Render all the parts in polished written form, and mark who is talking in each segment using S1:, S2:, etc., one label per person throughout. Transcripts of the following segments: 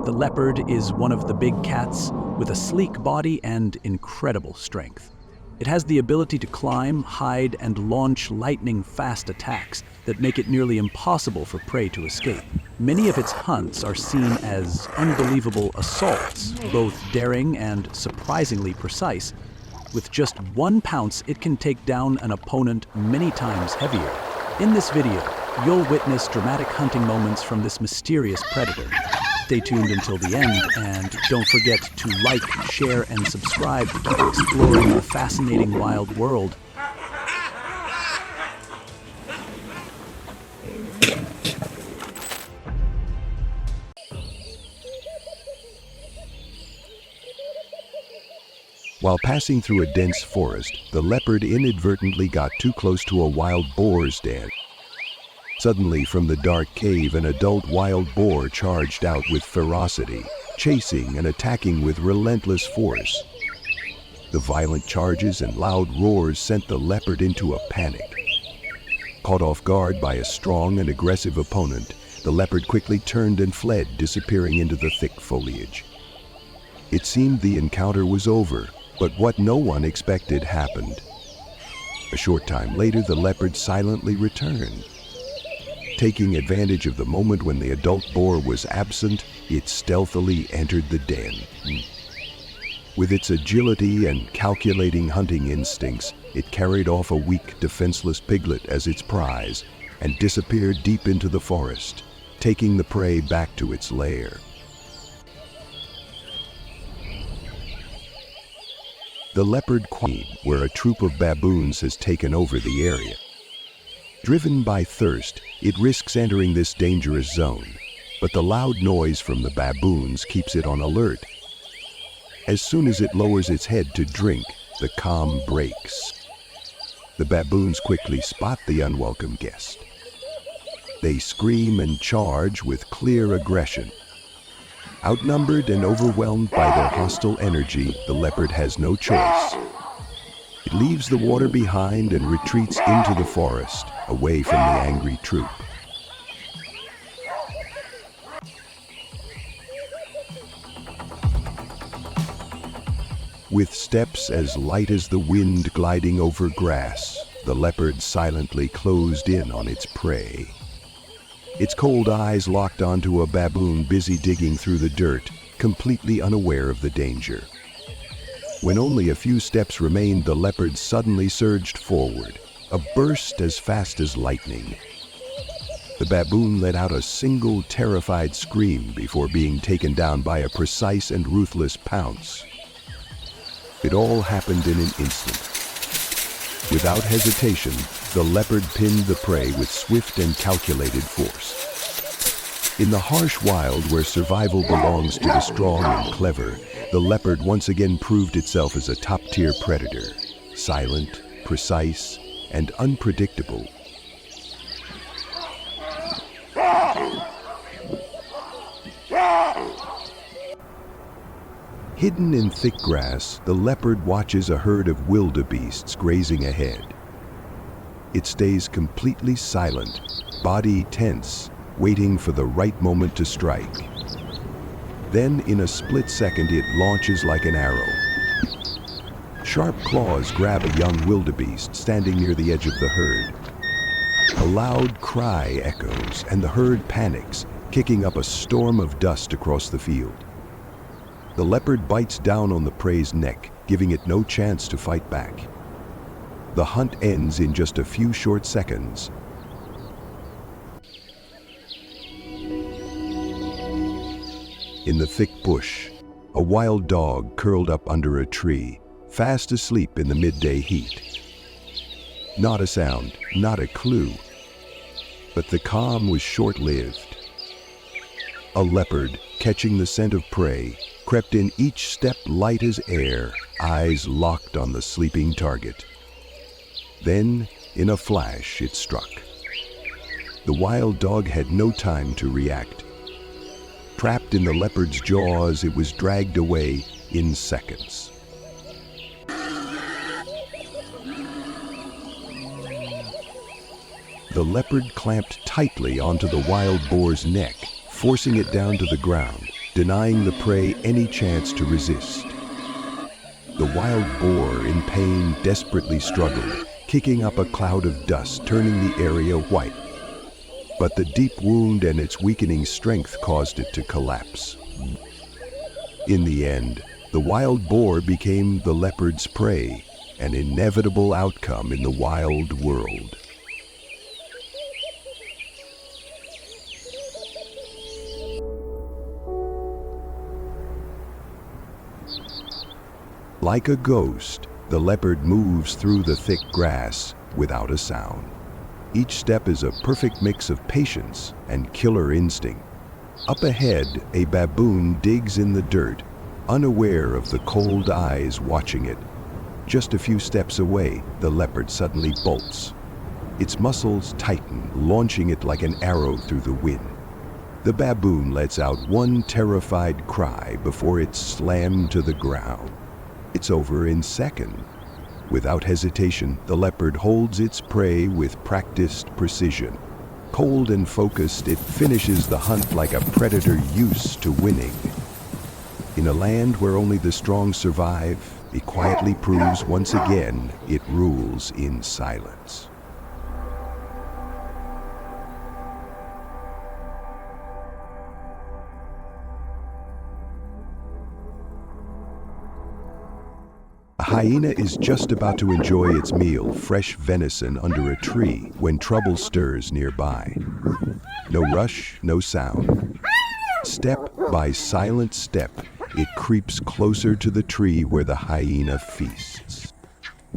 S1: The leopard is one of the big cats with a sleek body and incredible strength. It has the ability to climb, hide, and launch lightning-fast attacks that make it nearly impossible for prey to escape. Many of its hunts are seen as unbelievable assaults, both daring and surprisingly precise. With just one pounce, it can take down an opponent many times heavier. In this video, you'll witness dramatic hunting moments from this mysterious predator. Stay tuned until the end, and don't forget to like, share, and subscribe to keep exploring the fascinating wild world.
S2: While passing through a dense forest, the leopard inadvertently got too close to a wild boar's den. Suddenly, from the dark cave, an adult wild boar charged out with ferocity, chasing and attacking with relentless force. The violent charges and loud roars sent the leopard into a panic. Caught off guard by a strong and aggressive opponent, the leopard quickly turned and fled, disappearing into the thick foliage. It seemed the encounter was over, but what no one expected happened. A short time later, the leopard silently returned. Taking advantage of the moment when the adult boar was absent, it stealthily entered the den. With its agility and calculating hunting instincts, it carried off a weak, defenseless piglet as its prize and disappeared deep into the forest, taking the prey back to its lair. The leopard queen, where a troop of baboons has taken over the area. Driven by thirst, it risks entering this dangerous zone, but the loud noise from the baboons keeps it on alert. As soon as it lowers its head to drink, the calm breaks. The baboons quickly spot the unwelcome guest. They scream and charge with clear aggression. Outnumbered and overwhelmed by their hostile energy, the leopard has no choice. It leaves the water behind and retreats into the forest, away from the angry troop. With steps as light as the wind gliding over grass, the leopard silently closed in on its prey. Its cold eyes locked onto a baboon busy digging through the dirt, completely unaware of the danger. When only a few steps remained, the leopard suddenly surged forward, a burst as fast as lightning. The baboon let out a single terrified scream before being taken down by a precise and ruthless pounce. It all happened in an instant. Without hesitation, the leopard pinned the prey with swift and calculated force. In the harsh wild where survival belongs to the strong and clever, the leopard once again proved itself as a top-tier predator, silent, precise, and unpredictable. Hidden in thick grass, the leopard watches a herd of wildebeests grazing ahead. It stays completely silent, body tense, waiting for the right moment to strike. Then, in a split second, it launches like an arrow. Sharp claws grab a young wildebeest standing near the edge of the herd. A loud cry echoes, and the herd panics, kicking up a storm of dust across the field. The leopard bites down on the prey's neck, giving it no chance to fight back. The hunt ends in just a few short seconds. In the thick bush, a wild dog curled up under a tree, fast asleep in the midday heat. Not a sound, not a clue. But the calm was short-lived. A leopard, catching the scent of prey, crept in each step light as air, eyes locked on the sleeping target. Then, in a flash, it struck. The wild dog had no time to react. Trapped in the leopard's jaws, it was dragged away in seconds. The leopard clamped tightly onto the wild boar's neck, forcing it down to the ground, denying the prey any chance to resist. The wild boar, in pain, desperately struggled, kicking up a cloud of dust, turning the area white. But the deep wound and its weakening strength caused it to collapse. In the end, the wild boar became the leopard's prey, an inevitable outcome in the wild world. Like a ghost, the leopard moves through the thick grass without a sound. Each step is a perfect mix of patience and killer instinct. Up ahead, a baboon digs in the dirt, unaware of the cold eyes watching it. Just a few steps away, the leopard suddenly bolts. Its muscles tighten, launching it like an arrow through the wind. The baboon lets out one terrified cry before it's slammed to the ground. It's over in seconds. Without hesitation, the leopard holds its prey with practiced precision. Cold and focused, it finishes the hunt like a predator used to winning. In a land where only the strong survive, it quietly proves once again it rules in silence. A hyena is just about to enjoy its meal, fresh venison under a tree, when trouble stirs nearby. No rush, no sound. Step by silent step, it creeps closer to the tree where the hyena feasts.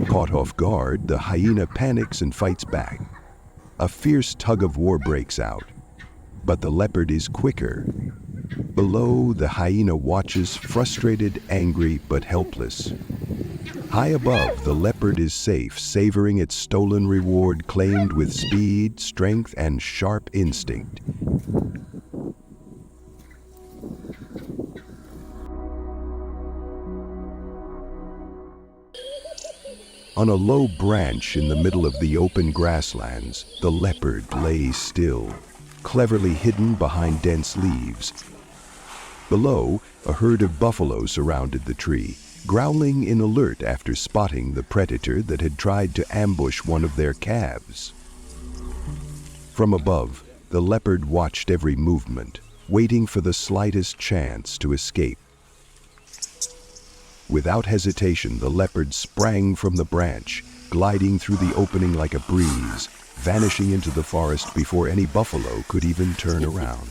S2: Caught off guard, the hyena panics and fights back. A fierce tug-of-war breaks out, but the leopard is quicker. Below, the hyena watches, frustrated, angry, but helpless. High above, the leopard is safe, savoring its stolen reward, claimed with speed, strength, and sharp instinct. On a low branch in the middle of the open grasslands, the leopard lay still, cleverly hidden behind dense leaves. Below, a herd of buffalo surrounded the tree, growling in alert after spotting the predator that had tried to ambush one of their calves. From above, the leopard watched every movement, waiting for the slightest chance to escape. Without hesitation, the leopard sprang from the branch, gliding through the opening like a breeze, vanishing into the forest before any buffalo could even turn around.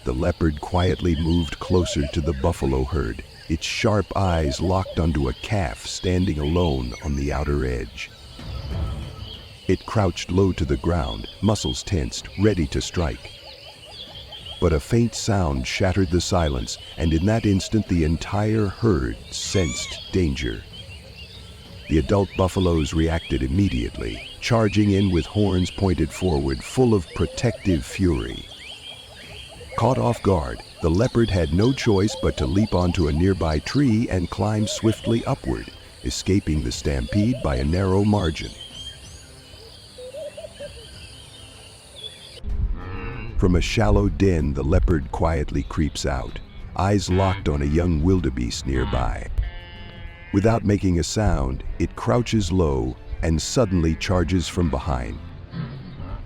S2: The leopard quietly moved closer to the buffalo herd, its sharp eyes locked onto a calf standing alone on the outer edge. It crouched low to the ground, muscles tensed, ready to strike. But a faint sound shattered the silence, and in that instant the entire herd sensed danger. The adult buffaloes reacted immediately, charging in with horns pointed forward, full of protective fury. Caught off guard, the leopard had no choice but to leap onto a nearby tree and climb swiftly upward, escaping the stampede by a narrow margin. From a shallow den, the leopard quietly creeps out, eyes locked on a young wildebeest nearby. Without making a sound, it crouches low and suddenly charges from behind.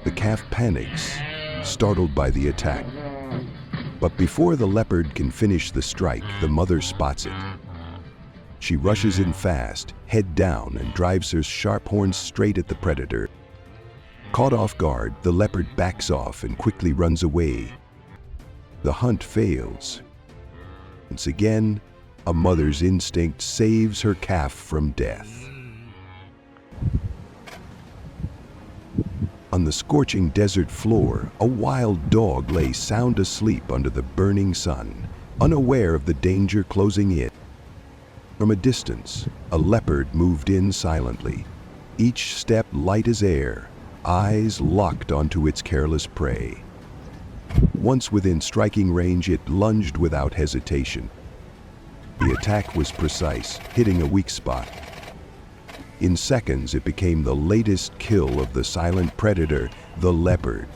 S2: The calf panics, startled by the attack. But before the leopard can finish the strike, the mother spots it. She rushes in fast, head down, and drives her sharp horns straight at the predator. Caught off guard, the leopard backs off and quickly runs away. The hunt fails. Once again, a mother's instinct saves her calf from death. On the scorching desert floor, a wild dog lay sound asleep under the burning sun, unaware of the danger closing in. From a distance, a leopard moved in silently, each step light as air, eyes locked onto its careless prey. Once within striking range, it lunged without hesitation. The attack was precise, hitting a weak spot. In seconds, it became the latest kill of the silent predator, the leopard.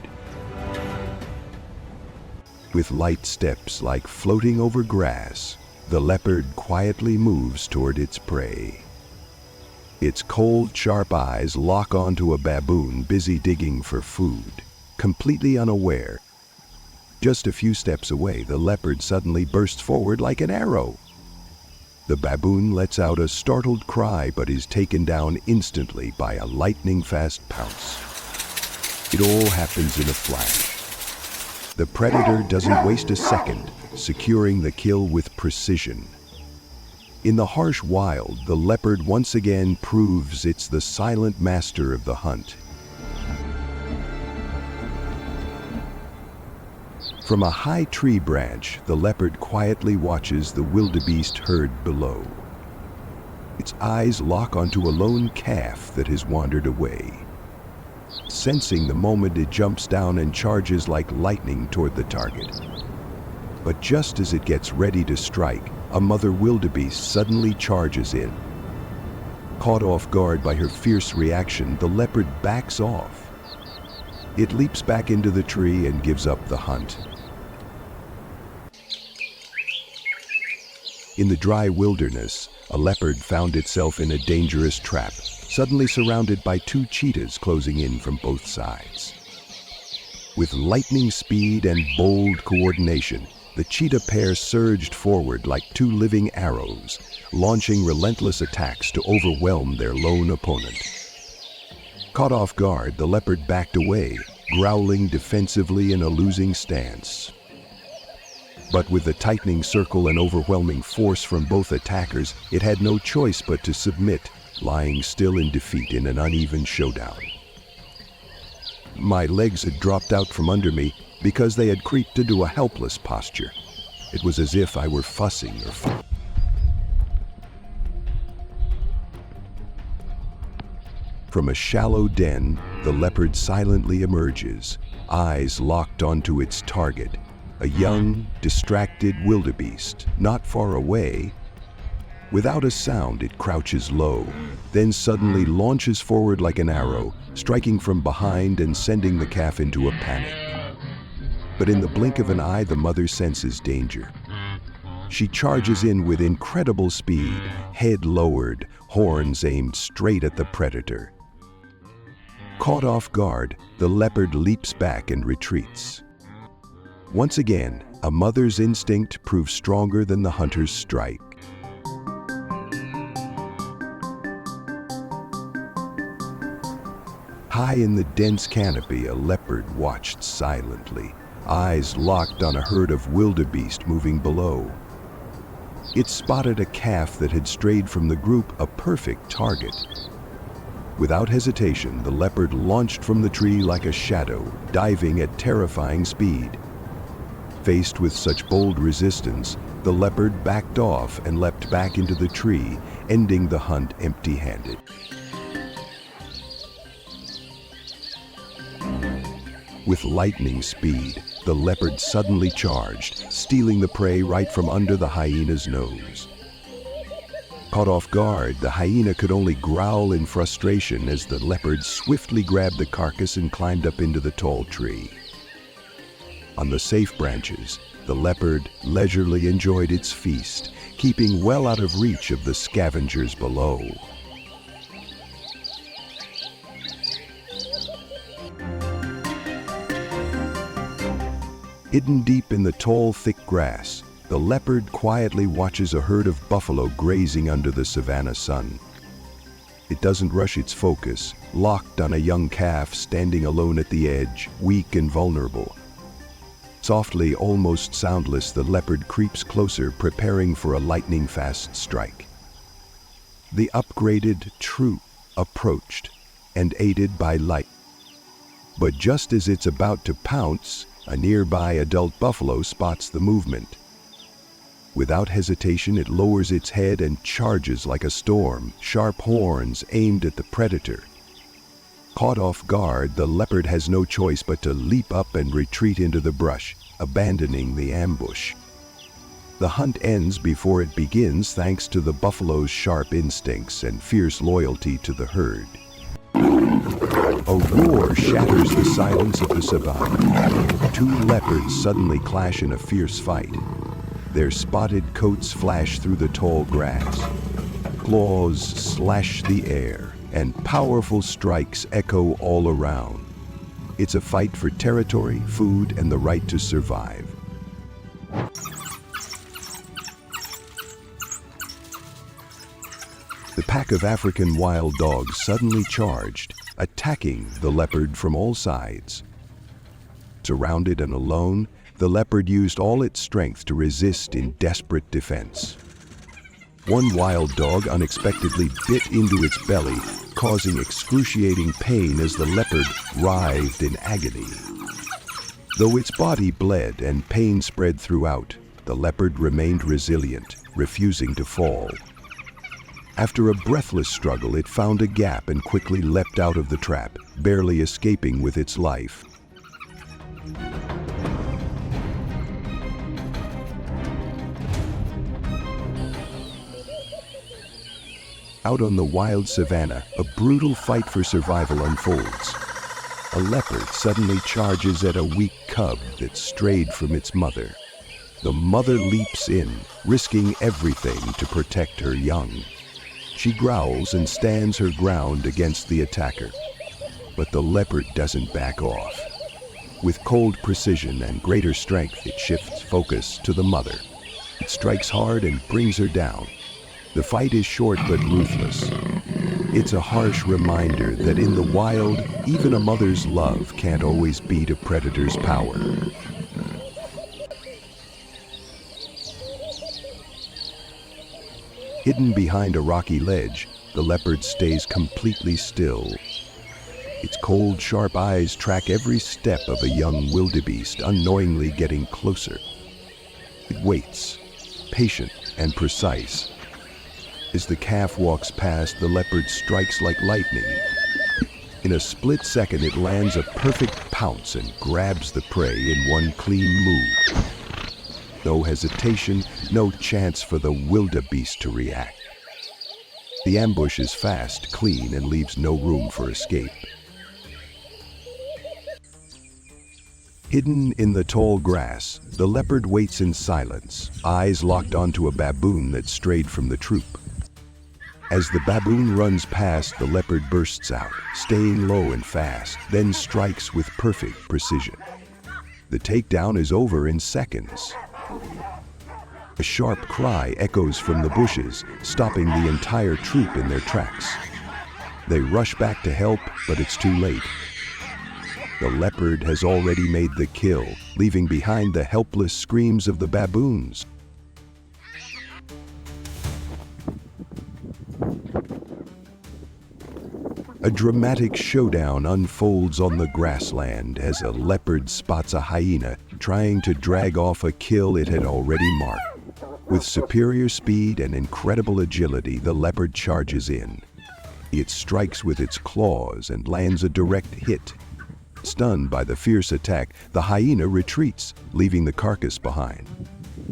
S2: With light steps like floating over grass, the leopard quietly moves toward its prey. Its cold, sharp eyes lock onto a baboon busy digging for food, completely unaware. Just a few steps away, the leopard suddenly bursts forward like an arrow. The baboon lets out a startled cry but is taken down instantly by a lightning-fast pounce. It all happens in a flash. The predator doesn't waste a second, securing the kill with precision. In the harsh wild, the leopard once again proves it's the silent master of the hunt. From a high tree branch, the leopard quietly watches the wildebeest herd below. Its eyes lock onto a lone calf that has wandered away. Sensing the moment, it jumps down and charges like lightning toward the target. But just as it gets ready to strike, a mother wildebeest suddenly charges in. Caught off guard by her fierce reaction, the leopard backs off. It leaps back into the tree and gives up the hunt. In the dry wilderness, a leopard found itself in a dangerous trap, suddenly surrounded by two cheetahs closing in from both sides. With lightning speed and bold coordination, the cheetah pair surged forward like two living arrows, launching relentless attacks to overwhelm their lone opponent. Caught off guard, the leopard backed away, growling defensively in a losing stance. But with the tightening circle and overwhelming force from both attackers, it had no choice but to submit, lying still in defeat in an uneven showdown. My legs had dropped out from under me because they had creeped into a helpless posture. It was as if I were fussing or From a shallow den, the leopard silently emerges, eyes locked onto its target. A young, distracted wildebeest, not far away. Without a sound, it crouches low, then suddenly launches forward like an arrow, striking from behind and sending the calf into a panic. But in the blink of an eye, the mother senses danger. She charges in with incredible speed, head lowered, horns aimed straight at the predator. Caught off guard, the leopard leaps back and retreats. Once again, a mother's instinct proves stronger than the hunter's strike. High in the dense canopy, a leopard watched silently, eyes locked on a herd of wildebeest moving below. It spotted a calf that had strayed from the group, a perfect target. Without hesitation, the leopard launched from the tree like a shadow, diving at terrifying speed. Faced with such bold resistance, the leopard backed off and leapt back into the tree, ending the hunt empty-handed. With lightning speed, the leopard suddenly charged, stealing the prey right from under the hyena's nose. Caught off guard, the hyena could only growl in frustration as the leopard swiftly grabbed the carcass and climbed up into the tall tree. On the safe branches, the leopard leisurely enjoyed its feast, keeping well out of reach of the scavengers below. Hidden deep in the tall, thick grass, the leopard quietly watches a herd of buffalo grazing under the savanna sun. It doesn't rush its focus, locked on a young calf standing alone at the edge, weak and vulnerable. Softly, almost soundless, the leopard creeps closer, preparing for a lightning-fast strike. The upgraded troop approached, and aided by light. But just as it's about to pounce, a nearby adult buffalo spots the movement. Without hesitation, it lowers its head and charges like a storm, sharp horns aimed at the predator. Caught off guard, the leopard has no choice but to leap up and retreat into the brush, abandoning the ambush. The hunt ends before it begins thanks to the buffalo's sharp instincts and fierce loyalty to the herd. A roar shatters the silence of the savanna. Two leopards suddenly clash in a fierce fight. Their spotted coats flash through the tall grass. Claws slash the air, and powerful strikes echo all around. It's a fight for territory, food, and the right to survive. The pack of African wild dogs suddenly charged, attacking the leopard from all sides. Surrounded and alone, the leopard used all its strength to resist in desperate defense. One wild dog unexpectedly bit into its belly, causing excruciating pain as the leopard writhed in agony. Though its body bled and pain spread throughout, the leopard remained resilient, refusing to fall. After a breathless struggle, it found a gap and quickly leapt out of the trap, barely escaping with its life. Out on the wild savanna, a brutal fight for survival unfolds. A leopard suddenly charges at a weak cub that strayed from its mother. The mother leaps in, risking everything to protect her young. She growls and stands her ground against the attacker. But the leopard doesn't back off. With cold precision and greater strength, it shifts focus to the mother. It strikes hard and brings her down. The fight is short but ruthless. It's a harsh reminder that in the wild, even a mother's love can't always beat a predator's power. Hidden behind a rocky ledge, the leopard stays completely still. Its cold, sharp eyes track every step of a young wildebeest, unknowingly getting closer. It waits, patient and precise. As the calf walks past, the leopard strikes like lightning. In a split second, it lands a perfect pounce and grabs the prey in one clean move. No hesitation, no chance for the wildebeest to react. The ambush is fast, clean, and leaves no room for escape. Hidden in the tall grass, the leopard waits in silence, eyes locked onto a baboon that strayed from the troop. As the baboon runs past, the leopard bursts out, staying low and fast, then strikes with perfect precision. The takedown is over in seconds. A sharp cry echoes from the bushes, stopping the entire troop in their tracks. They rush back to help, but it's too late. The leopard has already made the kill, leaving behind the helpless screams of the baboons. A dramatic showdown unfolds on the grassland as a leopard spots a hyena trying to drag off a kill it had already marked. With superior speed and incredible agility, the leopard charges in. It strikes with its claws and lands a direct hit. Stunned by the fierce attack, the hyena retreats, leaving the carcass behind.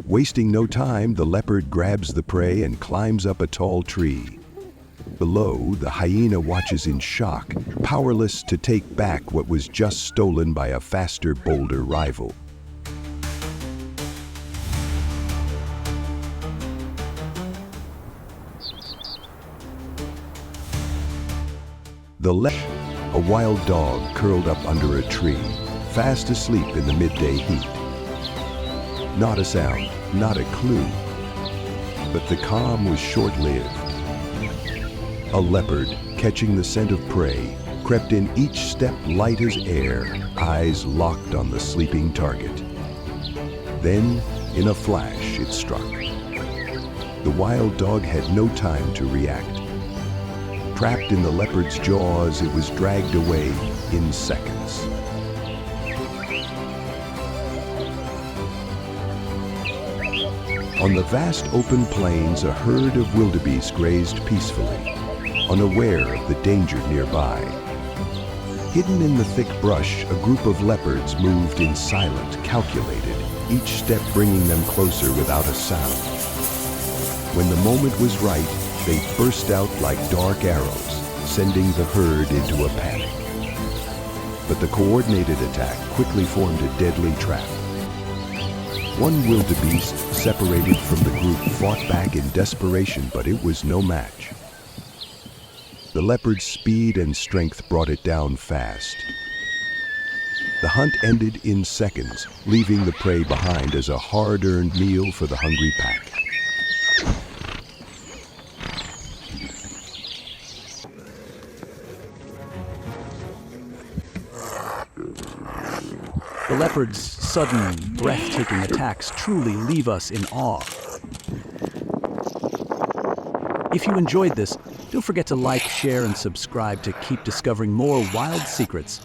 S2: Wasting no time, the leopard grabs the prey and climbs up a tall tree. Below, the hyena watches in shock, powerless to take back what was just stolen by a faster, bolder rival. A wild dog curled up under a tree, fast asleep in the midday heat. Not a sound, not a clue. But the calm was short-lived. A leopard, catching the scent of prey, crept in each step light as air, eyes locked on the sleeping target. Then, in a flash, it struck. The wild dog had no time to react. Trapped in the leopard's jaws, it was dragged away in seconds. On the vast open plains, a herd of wildebeest grazed peacefully, unaware of the danger nearby. Hidden in the thick brush, a group of leopards moved in silent, calculated, each step bringing them closer without a sound. When the moment was right, they burst out like dark arrows, sending the herd into a panic. But the coordinated attack quickly formed a deadly trap. One wildebeest, separated from the group, fought back in desperation, but it was no match. The leopard's speed and strength brought it down fast. The hunt ended in seconds, leaving the prey behind as a hard-earned meal for the hungry pack.
S1: The leopard's sudden, breathtaking attacks truly leave us in awe. If you enjoyed this, don't forget to like, share, and subscribe to keep discovering more wild secrets